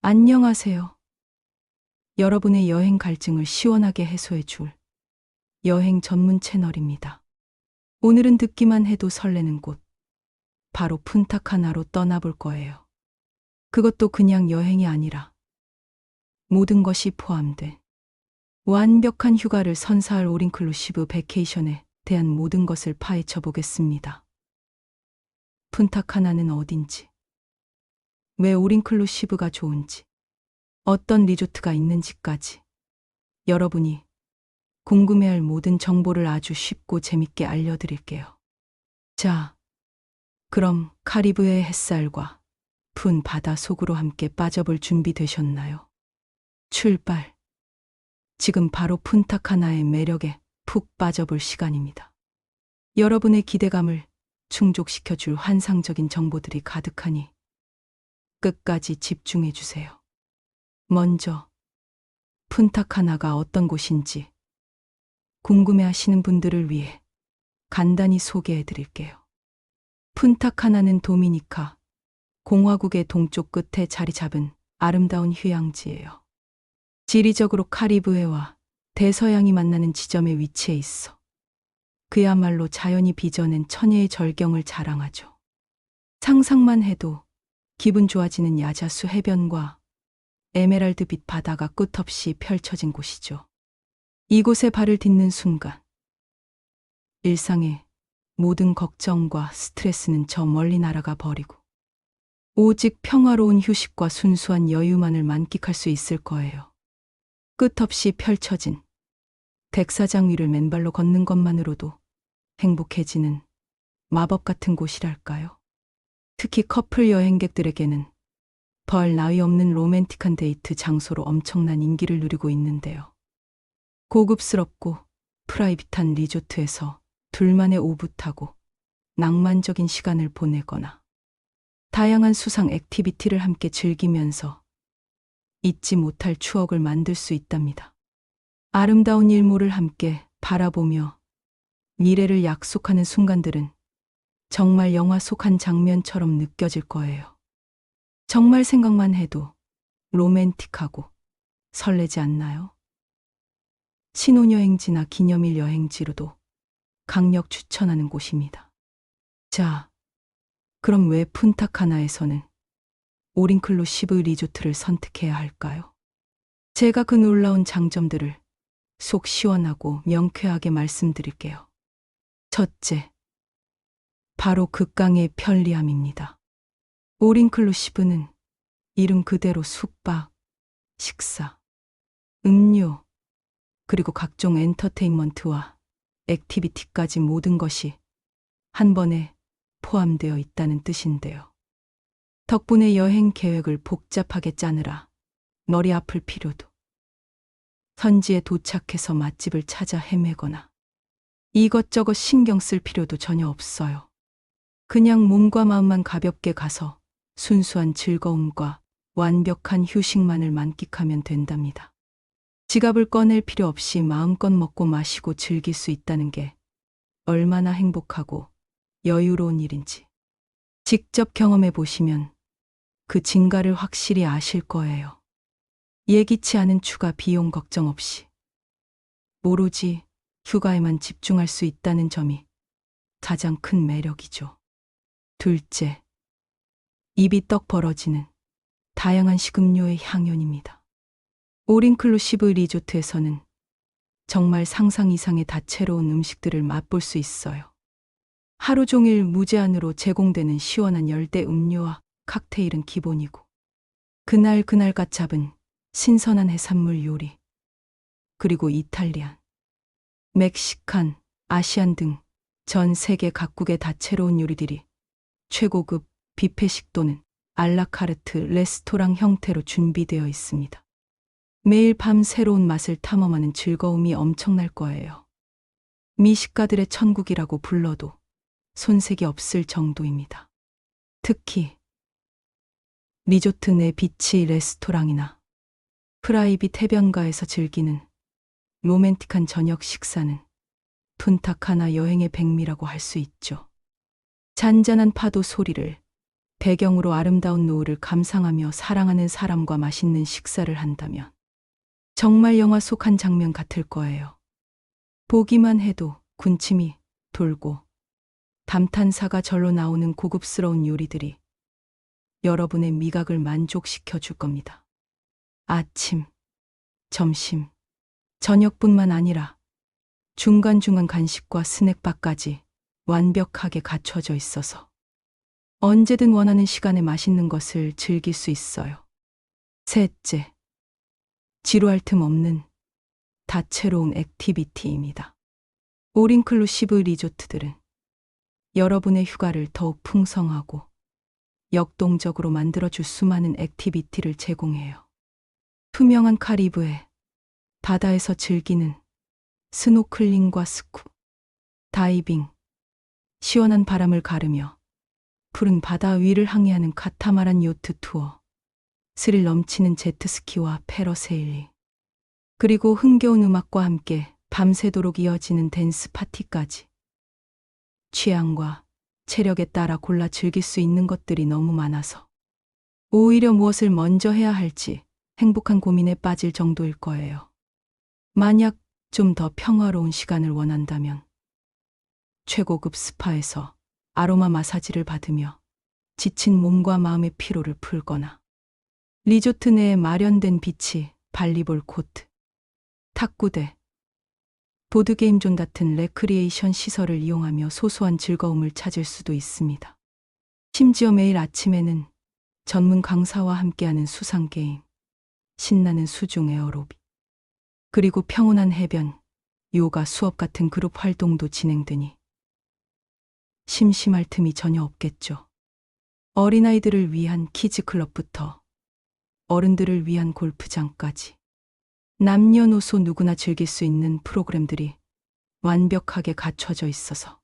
안녕하세요. 여러분의 여행 갈증을 시원하게 해소해 줄 여행 전문 채널입니다. 오늘은 듣기만 해도 설레는 곳, 바로 푼타카나로 떠나볼 거예요. 그것도 그냥 여행이 아니라 모든 것이 포함된 완벽한 휴가를 선사할 올인클루시브 베케이션에 대한 모든 것을 파헤쳐 보겠습니다. 푼타카나는 어딘지, 왜 올인클루시브가 좋은지, 어떤 리조트가 있는지까지 여러분이 궁금해할 모든 정보를 아주 쉽고 재밌게 알려드릴게요. 자, 그럼 카리브해의 햇살과 푸른 바다 속으로 함께 빠져볼 준비 되셨나요? 출발! 지금 바로 푼타카나의 매력에 푹 빠져볼 시간입니다. 여러분의 기대감을 충족시켜줄 환상적인 정보들이 가득하니 끝까지 집중해 주세요. 먼저 푼타카나가 어떤 곳인지 궁금해하시는 분들을 위해 간단히 소개해 드릴게요. 푼타카나는 도미니카 공화국의 동쪽 끝에 자리 잡은 아름다운 휴양지예요. 지리적으로 카리브해와 대서양이 만나는 지점에 위치해 있어 그야말로 자연이 빚어낸 천혜의 절경을 자랑하죠. 상상만 해도 기분 좋아지는 야자수 해변과 에메랄드빛 바다가 끝없이 펼쳐진 곳이죠. 이곳에 발을 딛는 순간 일상의 모든 걱정과 스트레스는 저 멀리 날아가 버리고 오직 평화로운 휴식과 순수한 여유만을 만끽할 수 있을 거예요. 끝없이 펼쳐진 백사장 위를 맨발로 걷는 것만으로도 행복해지는 마법 같은 곳이랄까요. 특히 커플 여행객들에게는 더할 나위 없는 로맨틱한 데이트 장소로 엄청난 인기를 누리고 있는데요. 고급스럽고 프라이빗한 리조트에서 둘만의 오붓하고 낭만적인 시간을 보내거나 다양한 수상 액티비티를 함께 즐기면서 잊지 못할 추억을 만들 수 있답니다. 아름다운 일몰을 함께 바라보며 미래를 약속하는 순간들은 정말 영화 속 한 장면처럼 느껴질 거예요. 정말 생각만 해도 로맨틱하고 설레지 않나요? 신혼여행지나 기념일 여행지로도 강력 추천하는 곳입니다. 자, 그럼 왜 푼타카나에서는 올인클루시브 리조트를 선택해야 할까요? 제가 그 놀라운 장점들을 속 시원하고 명쾌하게 말씀드릴게요. 첫째, 바로 극강의 편리함입니다. 올인클루시브는 이름 그대로 숙박, 식사, 음료, 그리고 각종 엔터테인먼트와 액티비티까지 모든 것이 한 번에 포함되어 있다는 뜻인데요. 덕분에 여행 계획을 복잡하게 짜느라 머리 아플 필요도, 현지에 도착해서 맛집을 찾아 헤매거나 이것저것 신경 쓸 필요도 전혀 없어요. 그냥 몸과 마음만 가볍게 가서 순수한 즐거움과 완벽한 휴식만을 만끽하면 된답니다. 지갑을 꺼낼 필요 없이 마음껏 먹고 마시고 즐길 수 있다는 게 얼마나 행복하고 여유로운 일인지 직접 경험해 보시면 그 진가를 확실히 아실 거예요. 예기치 않은 추가 비용 걱정 없이 오로지 휴가에만 집중할 수 있다는 점이 가장 큰 매력이죠. 둘째, 입이 떡 벌어지는 다양한 식음료의 향연입니다. 올인클루시브 리조트에서는 정말 상상 이상의 다채로운 음식들을 맛볼 수 있어요. 하루 종일 무제한으로 제공되는 시원한 열대 음료와 칵테일은 기본이고 그날 갓 잡은 신선한 해산물 요리, 그리고 이탈리안, 멕시칸, 아시안 등 전 세계 각국의 다채로운 요리들이 최고급 뷔페식 또는 알라카르트 레스토랑 형태로 준비되어 있습니다. 매일 밤 새로운 맛을 탐험하는 즐거움이 엄청날 거예요. 미식가들의 천국이라고 불러도 손색이 없을 정도입니다. 특히 리조트 내 비치 레스토랑이나 프라이빗 해변가에서 즐기는 로맨틱한 저녁 식사는 푼타카나 여행의 백미라고 할 수 있죠. 잔잔한 파도 소리를 배경으로 아름다운 노을을 감상하며 사랑하는 사람과 맛있는 식사를 한다면 정말 영화 속 한 장면 같을 거예요. 보기만 해도 군침이 돌고 감탄사가 절로 나오는 고급스러운 요리들이 여러분의 미각을 만족시켜 줄 겁니다. 아침, 점심, 저녁뿐만 아니라 중간중간 간식과 스낵바까지 완벽하게 갖춰져 있어서 언제든 원하는 시간에 맛있는 것을 즐길 수 있어요. 셋째, 지루할 틈 없는 다채로운 액티비티입니다. 올인클루시브 리조트들은 여러분의 휴가를 더욱 풍성하고 역동적으로 만들어줄 수많은 액티비티를 제공해요. 투명한 카리브해, 바다에서 즐기는 스노클링과 스쿠, 다이빙, 시원한 바람을 가르며 푸른 바다 위를 항해하는 카타마란 요트 투어, 스릴 넘치는 제트스키와 패러세일링, 그리고 흥겨운 음악과 함께 밤새도록 이어지는 댄스 파티까지. 취향과 체력에 따라 골라 즐길 수 있는 것들이 너무 많아서 오히려 무엇을 먼저 해야 할지 행복한 고민에 빠질 정도일 거예요. 만약 좀 더 평화로운 시간을 원한다면 최고급 스파에서 아로마 마사지를 받으며 지친 몸과 마음의 피로를 풀거나 리조트 내에 마련된 비치, 발리볼 코트, 탁구대, 보드게임존 같은 레크리에이션 시설을 이용하며 소소한 즐거움을 찾을 수도 있습니다. 심지어 매일 아침에는 전문 강사와 함께하는 수상게임, 신나는 수중 에어로빅, 그리고 평온한 해변, 요가 수업 같은 그룹 활동도 진행되니 심심할 틈이 전혀 없겠죠. 어린아이들을 위한 키즈클럽부터 어른들을 위한 골프장까지 남녀노소 누구나 즐길 수 있는 프로그램들이 완벽하게 갖춰져 있어서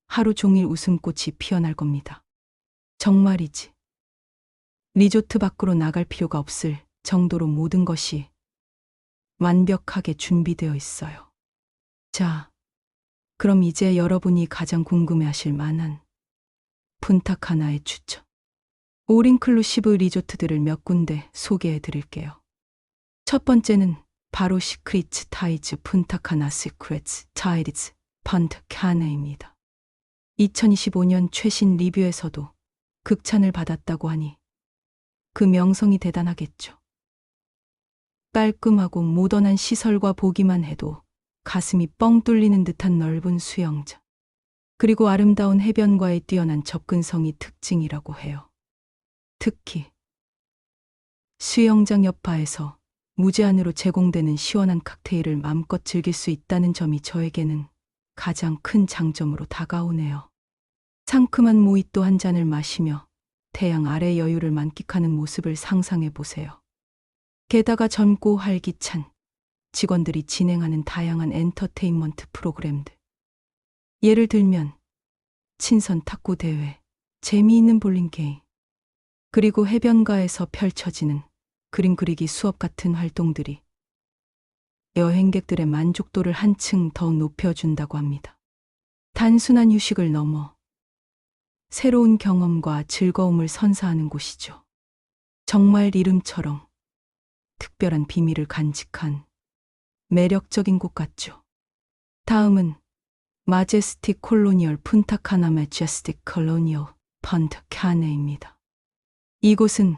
하루 종일 웃음꽃이 피어날 겁니다. 정말이지. 리조트 밖으로 나갈 필요가 없을 정도로 모든 것이 완벽하게 준비되어 있어요. 자, 그럼 이제 여러분이 가장 궁금해하실 만한 푼타 카나의 추천. 올인클루시브 리조트들을 몇 군데 소개해 드릴게요. 첫 번째는 바로 시크릿 타이즈 푼타 카나 시크릿 타이즈 펀트 카나입니다. 2025년 최신 리뷰에서도 극찬을 받았다고 하니 그 명성이 대단하겠죠. 깔끔하고 모던한 시설과 보기만 해도 가슴이 뻥 뚫리는 듯한 넓은 수영장, 그리고 아름다운 해변과의 뛰어난 접근성이 특징이라고 해요. 특히 수영장 옆바에서 무제한으로 제공되는 시원한 칵테일을 마음껏 즐길 수 있다는 점이 저에게는 가장 큰 장점으로 다가오네요. 상큼한 모히또 한 잔을 마시며 태양 아래 여유를 만끽하는 모습을 상상해 보세요. 게다가 젊고 활기찬 직원들이 진행하는 다양한 엔터테인먼트 프로그램들. 예를 들면 친선 탁구 대회, 재미있는 볼링 게임, 그리고 해변가에서 펼쳐지는 그림 그리기 수업 같은 활동들이 여행객들의 만족도를 한층 더 높여준다고 합니다. 단순한 휴식을 넘어 새로운 경험과 즐거움을 선사하는 곳이죠. 정말 이름처럼 특별한 비밀을 간직한 매력적인 곳 같죠. 다음은 마제스틱 콜로니얼 푼타 카나 매제스틱 콜로니얼 펀트 카네입니다. 이곳은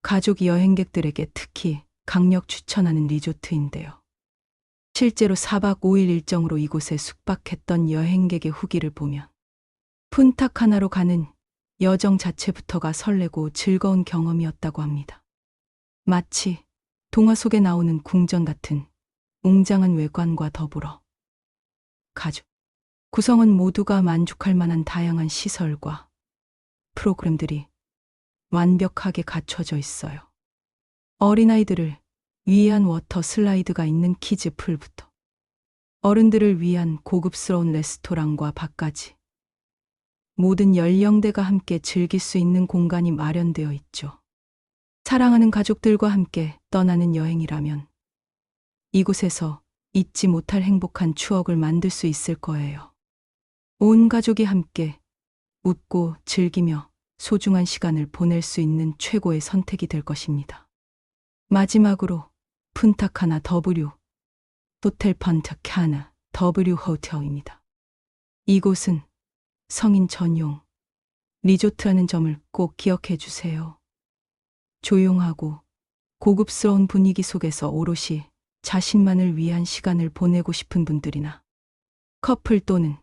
가족 여행객들에게 특히 강력 추천하는 리조트인데요. 실제로 4박 5일 일정으로 이곳에 숙박했던 여행객의 후기를 보면 푼타 카나로 가는 여정 자체부터가 설레고 즐거운 경험이었다고 합니다. 마치 동화 속에 나오는 궁전 같은 웅장한 외관과 더불어 가족, 구성원 모두가 만족할 만한 다양한 시설과 프로그램들이 완벽하게 갖춰져 있어요. 어린아이들을 위한 워터 슬라이드가 있는 키즈풀부터 어른들을 위한 고급스러운 레스토랑과 바까지 모든 연령대가 함께 즐길 수 있는 공간이 마련되어 있죠. 사랑하는 가족들과 함께 떠나는 여행이라면 이곳에서 잊지 못할 행복한 추억을 만들 수 있을 거예요. 온 가족이 함께 웃고 즐기며 소중한 시간을 보낼 수 있는 최고의 선택이 될 것입니다. 마지막으로 푼타카나 W 호텔 펀타카나 W 호텔입니다. 이곳은 성인 전용 리조트라는 점을 꼭 기억해 주세요. 조용하고 고급스러운 분위기 속에서 오롯이 자신만을 위한 시간을 보내고 싶은 분들이나 커플 또는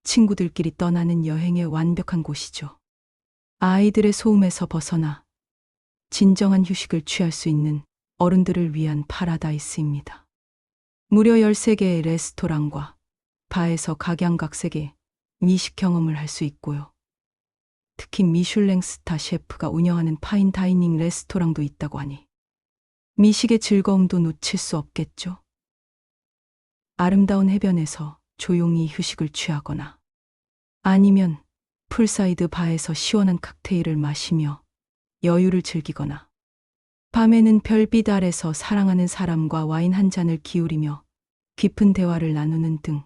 친구들끼리 떠나는 여행의 완벽한 곳이죠. 아이들의 소음에서 벗어나 진정한 휴식을 취할 수 있는 어른들을 위한 파라다이스입니다. 무려 13개의 레스토랑과 바에서 각양각색의 미식 경험을 할 수 있고요. 특히 미슐랭 스타 셰프가 운영하는 파인 다이닝 레스토랑도 있다고 하니 미식의 즐거움도 놓칠 수 없겠죠. 아름다운 해변에서 조용히 휴식을 취하거나 아니면 풀사이드 바에서 시원한 칵테일을 마시며 여유를 즐기거나 밤에는 별빛 아래서 사랑하는 사람과 와인 한 잔을 기울이며 깊은 대화를 나누는 등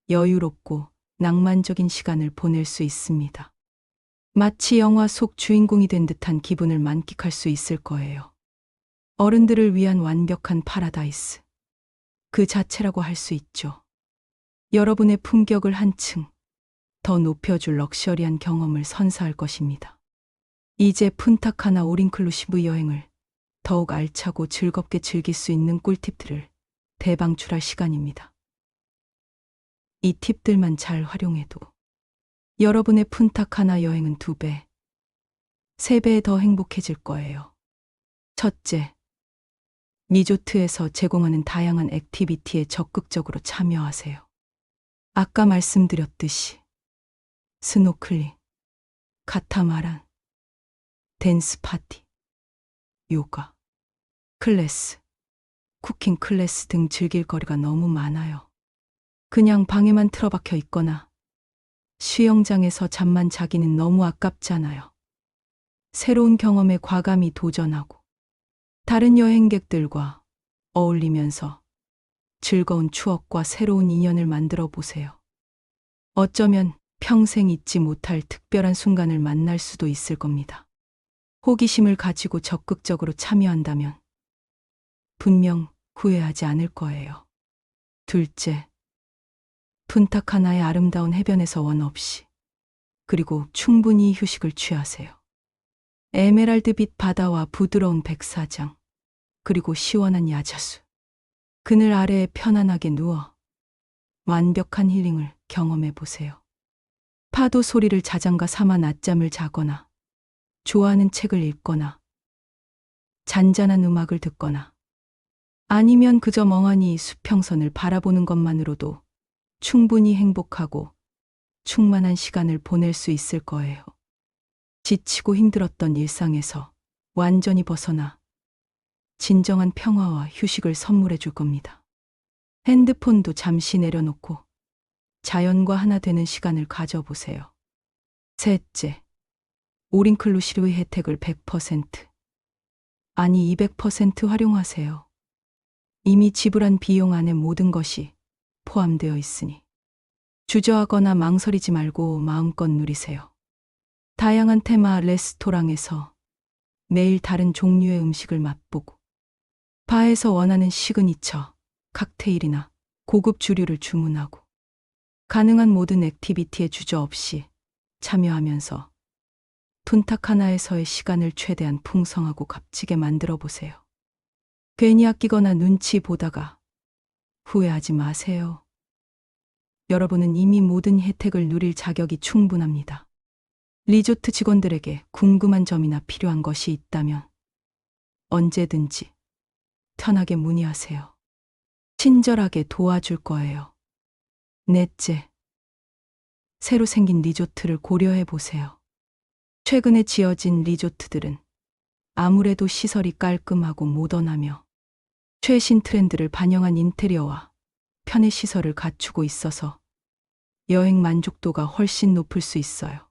여유롭고 낭만적인 시간을 보낼 수 있습니다. 마치 영화 속 주인공이 된 듯한 기분을 만끽할 수 있을 거예요. 어른들을 위한 완벽한 파라다이스. 그 자체라고 할 수 있죠. 여러분의 품격을 한층 더 높여줄 럭셔리한 경험을 선사할 것입니다. 이제 푼타카나 올인클루시브 여행을 더욱 알차고 즐겁게 즐길 수 있는 꿀팁들을 대방출할 시간입니다. 이 팁들만 잘 활용해도 여러분의 푼타카나 여행은 2배, 3배 더 행복해질 거예요. 첫째, 리조트에서 제공하는 다양한 액티비티에 적극적으로 참여하세요. 아까 말씀드렸듯이 스노클링, 카타마란, 댄스 파티, 요가, 클래스, 쿠킹 클래스 등 즐길 거리가 너무 많아요. 그냥 방에만 틀어박혀 있거나 수영장에서 잠만 자기는 너무 아깝잖아요. 새로운 경험에 과감히 도전하고 다른 여행객들과 어울리면서 즐거운 추억과 새로운 인연을 만들어 보세요. 어쩌면 평생 잊지 못할 특별한 순간을 만날 수도 있을 겁니다. 호기심을 가지고 적극적으로 참여한다면 분명 후회하지 않을 거예요. 둘째, 푼타카나의 아름다운 해변에서 원 없이 그리고 충분히 휴식을 취하세요. 에메랄드빛 바다와 부드러운 백사장 그리고 시원한 야자수, 그늘 아래에 편안하게 누워 완벽한 힐링을 경험해 보세요. 파도 소리를 자장가 삼아 낮잠을 자거나 좋아하는 책을 읽거나 잔잔한 음악을 듣거나 아니면 그저 멍하니 수평선을 바라보는 것만으로도 충분히 행복하고 충만한 시간을 보낼 수 있을 거예요. 지치고 힘들었던 일상에서 완전히 벗어나 진정한 평화와 휴식을 선물해 줄 겁니다. 핸드폰도 잠시 내려놓고 자연과 하나 되는 시간을 가져보세요. 셋째, 올인클루시브 혜택을 100% 아니 200% 활용하세요. 이미 지불한 비용 안에 모든 것이 포함되어 있으니 주저하거나 망설이지 말고 마음껏 누리세요. 다양한 테마 레스토랑에서 매일 다른 종류의 음식을 맛보고 바에서 원하는 시그니처, 칵테일이나 고급 주류를 주문하고 가능한 모든 액티비티에 주저없이 참여하면서 푼타카나에서의 시간을 최대한 풍성하고 값지게 만들어 보세요. 괜히 아끼거나 눈치 보다가 후회하지 마세요. 여러분은 이미 모든 혜택을 누릴 자격이 충분합니다. 리조트 직원들에게 궁금한 점이나 필요한 것이 있다면 언제든지 편하게 문의하세요. 친절하게 도와줄 거예요. 넷째, 새로 생긴 리조트를 고려해 보세요. 최근에 지어진 리조트들은 아무래도 시설이 깔끔하고 모던하며 최신 트렌드를 반영한 인테리어와 편의 시설을 갖추고 있어서 여행 만족도가 훨씬 높을 수 있어요.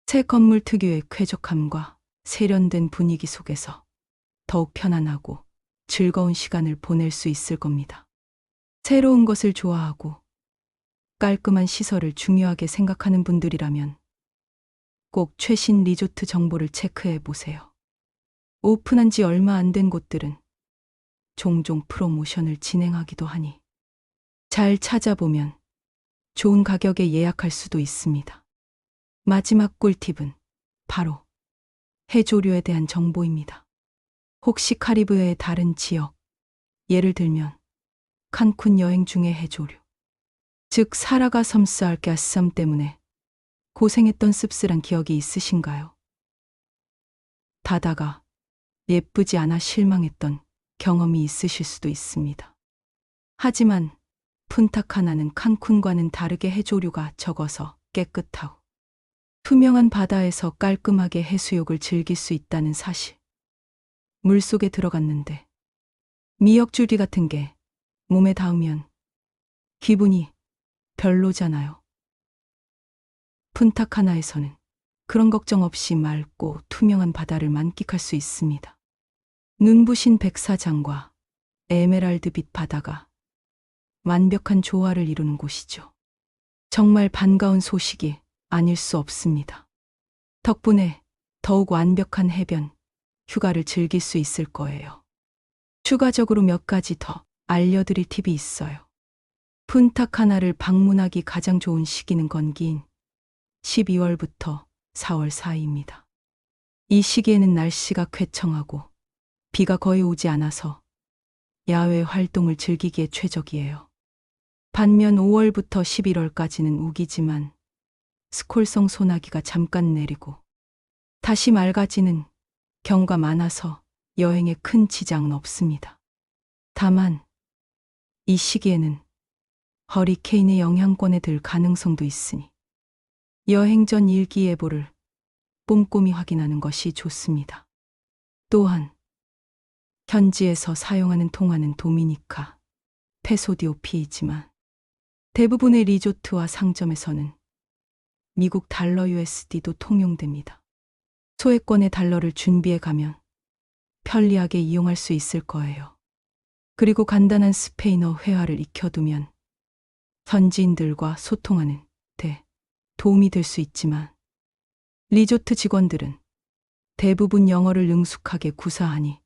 새 건물 특유의 쾌적함과 세련된 분위기 속에서 더욱 편안하고 즐거운 시간을 보낼 수 있을 겁니다. 새로운 것을 좋아하고 깔끔한 시설을 중요하게 생각하는 분들이라면 꼭 최신 리조트 정보를 체크해 보세요. 오픈한 지 얼마 안 된 곳들은 종종 프로모션을 진행하기도 하니 잘 찾아보면 좋은 가격에 예약할 수도 있습니다. 마지막 꿀팁은 바로 해조류에 대한 정보입니다. 혹시 카리브해의 다른 지역, 예를 들면 칸쿤 여행 중에 해조류, 즉 사라가 섬스알 가스섬 때문에 고생했던 씁쓸한 기억이 있으신가요? 바다가 예쁘지 않아 실망했던 경험이 있으실 수도 있습니다. 하지만 푼타카나는 칸쿤과는 다르게 해조류가 적어서 깨끗하고 투명한 바다에서 깔끔하게 해수욕을 즐길 수 있다는 사실. 물속에 들어갔는데 미역줄기 같은 게 몸에 닿으면 기분이 별로잖아요. 푼타카나에서는 그런 걱정 없이 맑고 투명한 바다를 만끽할 수 있습니다. 눈부신 백사장과 에메랄드빛 바다가 완벽한 조화를 이루는 곳이죠. 정말 반가운 소식이 아닐 수 없습니다. 덕분에 더욱 완벽한 해변, 휴가를 즐길 수 있을 거예요. 추가적으로 몇 가지 더 알려드릴 팁이 있어요. 푼타카나를 방문하기 가장 좋은 시기는 건기인 12월부터 4월 사이입니다. 이 시기에는 날씨가 쾌청하고 비가 거의 오지 않아서 야외 활동을 즐기기에 최적이에요. 반면 5월부터 11월까지는 우기지만 스콜성 소나기가 잠깐 내리고 다시 맑아지는 경우가 많아서 여행에 큰 지장은 없습니다. 다만 이 시기에는 허리케인의 영향권에 들 가능성도 있으니 여행 전 일기예보를 꼼꼼히 확인하는 것이 좋습니다. 또한 현지에서 사용하는 통화는 도미니카 페소디오피이지만 대부분의 리조트와 상점에서는 미국 달러 USD도 통용됩니다. 소액권의 달러를 준비해 가면 편리하게 이용할 수 있을 거예요. 그리고 간단한 스페인어 회화를 익혀두면 현지인들과 소통하는 데 도움이 될 수 있지만 리조트 직원들은 대부분 영어를 능숙하게 구사하니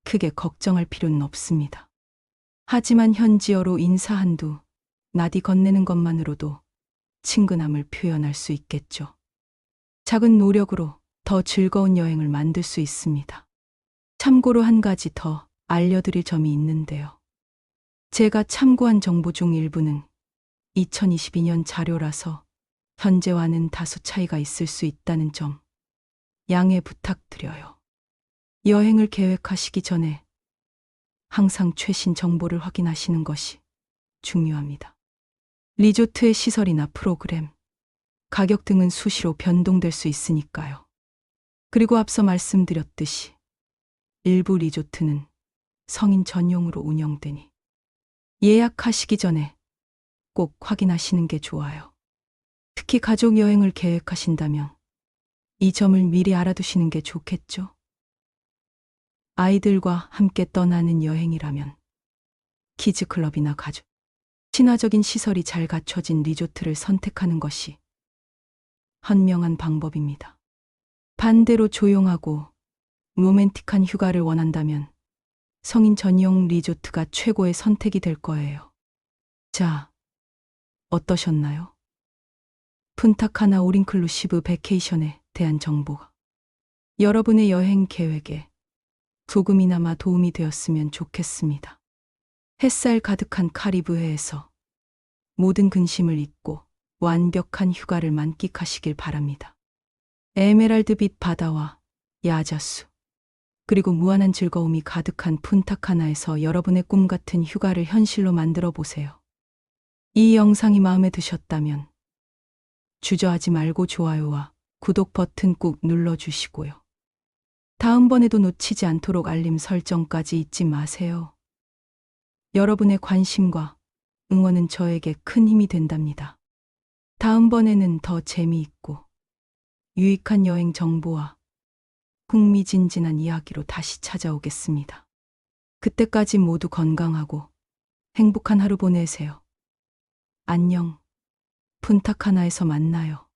크게 걱정할 필요는 없습니다. 하지만 현지어로 인사 한두 나디 건네는 것만으로도 친근함을 표현할 수 있겠죠. 작은 노력으로 더 즐거운 여행을 만들 수 있습니다. 참고로 한 가지 더 알려드릴 점이 있는데요. 제가 참고한 정보 중 일부는 2022년 자료라서 현재와는 다소 차이가 있을 수 있다는 점 양해 부탁드려요. 여행을 계획하시기 전에 항상 최신 정보를 확인하시는 것이 중요합니다. 리조트의 시설이나 프로그램, 가격 등은 수시로 변동될 수 있으니까요. 그리고 앞서 말씀드렸듯이 일부 리조트는 성인 전용으로 운영되니 예약하시기 전에 꼭 확인하시는 게 좋아요. 특히 가족 여행을 계획하신다면 이 점을 미리 알아두시는 게 좋겠죠. 아이들과 함께 떠나는 여행이라면 키즈클럽이나 가족, 친화적인 시설이 잘 갖춰진 리조트를 선택하는 것이 현명한 방법입니다. 반대로 조용하고 로맨틱한 휴가를 원한다면 성인 전용 리조트가 최고의 선택이 될 거예요. 자, 어떠셨나요? 푼타카나 올인클루시브 베케이션에 대한 정보가 여러분의 여행 계획에 조금이나마 도움이 되었으면 좋겠습니다. 햇살 가득한 카리브해에서 모든 근심을 잊고 완벽한 휴가를 만끽하시길 바랍니다. 에메랄드빛 바다와 야자수, 그리고 무한한 즐거움이 가득한 푼타카나에서 여러분의 꿈 같은 휴가를 현실로 만들어 보세요. 이 영상이 마음에 드셨다면 주저하지 말고 좋아요와 구독 버튼 꾹 눌러주시고요. 다음번에도 놓치지 않도록 알림 설정까지 잊지 마세요. 여러분의 관심과 응원은 저에게 큰 힘이 된답니다. 다음번에는 더 재미있고 유익한 여행 정보와 흥미진진한 이야기로 다시 찾아오겠습니다. 그때까지 모두 건강하고 행복한 하루 보내세요. 안녕. 푼타카나에서 만나요.